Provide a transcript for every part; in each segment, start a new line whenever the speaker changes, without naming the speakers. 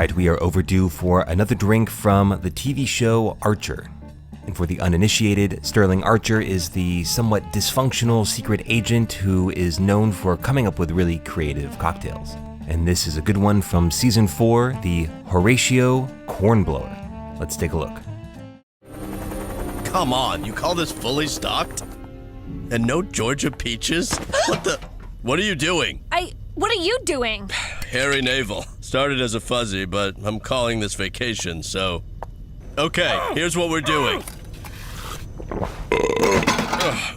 Alright, we are overdue for another drink from the TV show Archer. And for the uninitiated, Sterling Archer is the somewhat dysfunctional secret agent who is known for coming up with really creative cocktails. And this is a good one from Season 4, the Horatio Cornblower. Let's take a look.
Come on, you call this fully stocked? And no Georgia peaches? What are you doing?
What are you doing?
Hairy navel. Started as a fuzzy, but I'm calling this vacation, so... Okay, here's what we're doing.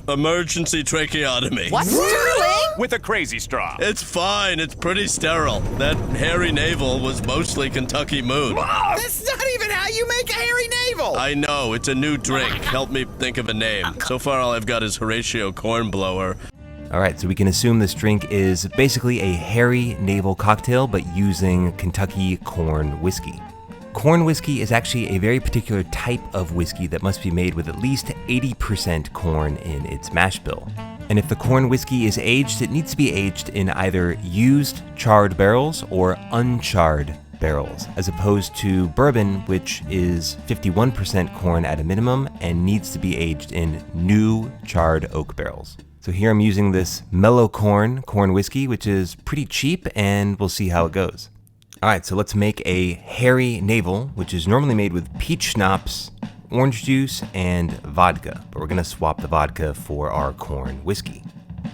Emergency tracheotomy.
What? Sterling?
With a crazy straw.
It's fine, it's pretty sterile. That hairy navel was mostly Kentucky Moon.
That's not even how you make a hairy navel!
I know, it's a new drink. Help me think of a name. So far all I've got is Horatio Cornblower.
Alright, so we can assume this drink is basically a hairy navel cocktail, but using Kentucky corn whiskey. Corn whiskey is actually a very particular type of whiskey that must be made with at least 80% corn in its mash bill. And if the corn whiskey is aged, it needs to be aged in either used charred barrels or uncharred barrels, as opposed to bourbon, which is 51% corn at a minimum and needs to be aged in new charred oak barrels. So here I'm using this mellow corn whiskey, which is pretty cheap, and we'll see how it goes. Alright, so let's make a hairy navel, which is normally made with peach schnapps, orange juice, and vodka, but we're going to swap the vodka for our corn whiskey.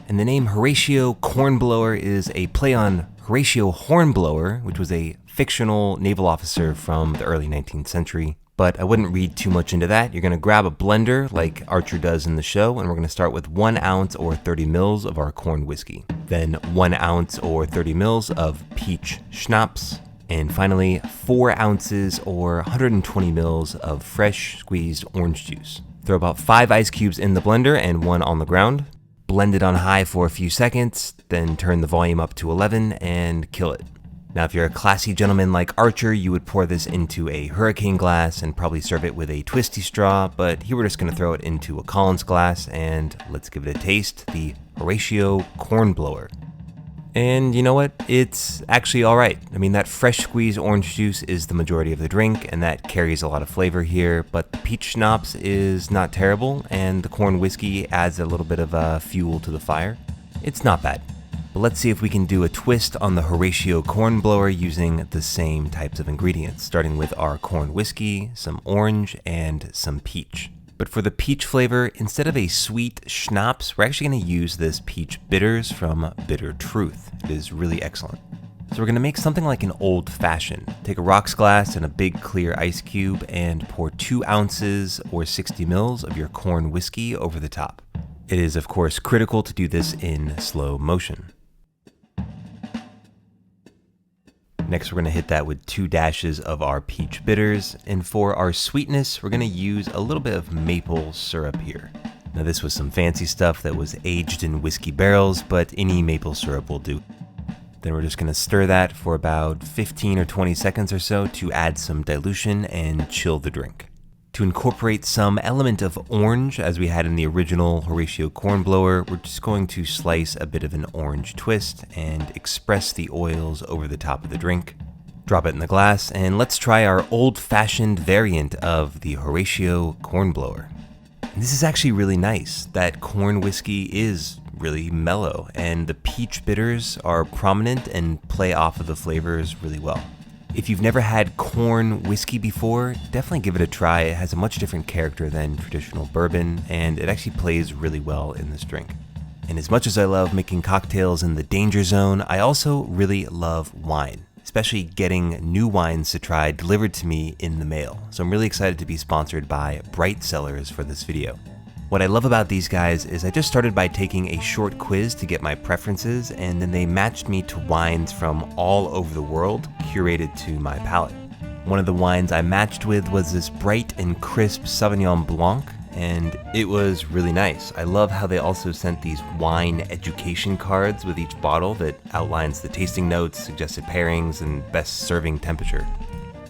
And the name Horatio Cornblower is a play on Horatio Hornblower, which was a fictional naval officer from the early 19th century. But I wouldn't read too much into that. You're going to grab a blender like Archer does in the show, and we're going to start with 1 ounce or 30 mils of our corn whiskey. Then 1 ounce or 30 mils of peach schnapps. And finally, 4 ounces or 120 mils of fresh squeezed orange juice. Throw about 5 ice cubes in the blender and 1 on the ground. Blend it on high for a few seconds, then turn the volume up to 11 and kill it. Now, if you're a classy gentleman like Archer, you would pour this into a hurricane glass and probably serve it with a twisty straw, but here we're just going to throw it into a Collins glass, and let's give it a taste, the Horatio Cornblower. And you know what? It's actually alright. I mean, that fresh squeezed orange juice is the majority of the drink, and that carries a lot of flavor here, but the peach schnapps is not terrible, and the corn whiskey adds a little bit of fuel to the fire. It's not bad. But let's see if we can do a twist on the Horatio Cornblower using the same types of ingredients, starting with our corn whiskey, some orange, and some peach. But for the peach flavor, instead of a sweet schnapps, we're actually going to use this peach bitters from Bitter Truth. It is really excellent. So we're going to make something like an old fashioned. Take a rocks glass and a big clear ice cube and pour 2 ounces or 60 mils of your corn whiskey over the top. It is, of course, critical to do this in slow motion. Next, we're going to hit that with 2 dashes of our peach bitters, and for our sweetness, we're going to use a little bit of maple syrup here. Now, this was some fancy stuff that was aged in whiskey barrels, but any maple syrup will do. Then we're just going to stir that for about 15 or 20 seconds or so to add some dilution and chill the drink. To incorporate some element of orange, as we had in the original Horatio Cornblower, we're just going to slice a bit of an orange twist and express the oils over the top of the drink. Drop it in the glass, and let's try our old-fashioned variant of the Horatio Cornblower. This is actually really nice. That corn whiskey is really mellow, and the peach bitters are prominent and play off of the flavors really well. If you've never had corn whiskey before, definitely give it a try. It has a much different character than traditional bourbon, and it actually plays really well in this drink. And as much as I love making cocktails in the danger zone, I also really love wine, especially getting new wines to try delivered to me in the mail. So I'm really excited to be sponsored by Bright Cellars for this video. What I love about these guys is I just started by taking a short quiz to get my preferences, and then they matched me to wines from all over the world, curated to my palate. One of the wines I matched with was this bright and crisp Sauvignon Blanc, and it was really nice. I love how they also sent these wine education cards with each bottle that outlines the tasting notes, suggested pairings, and best serving temperature.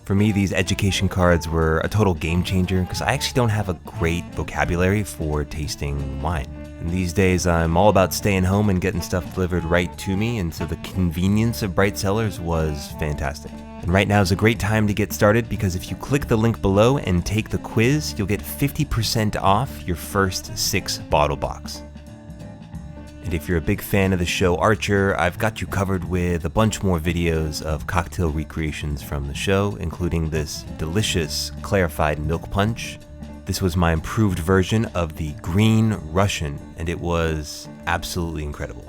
For me, these education cards were a total game changer because I actually don't have a great vocabulary for tasting wine. And these days, I'm all about staying home and getting stuff delivered right to me, and so the convenience of Bright Cellars was fantastic. And right now is a great time to get started because if you click the link below and take the quiz, you'll get 50% off your first 6-bottle box. And if you're a big fan of the show Archer, I've got you covered with a bunch more videos of cocktail recreations from the show, including this delicious clarified milk punch. This was my improved version of the Green Russian, and it was absolutely incredible.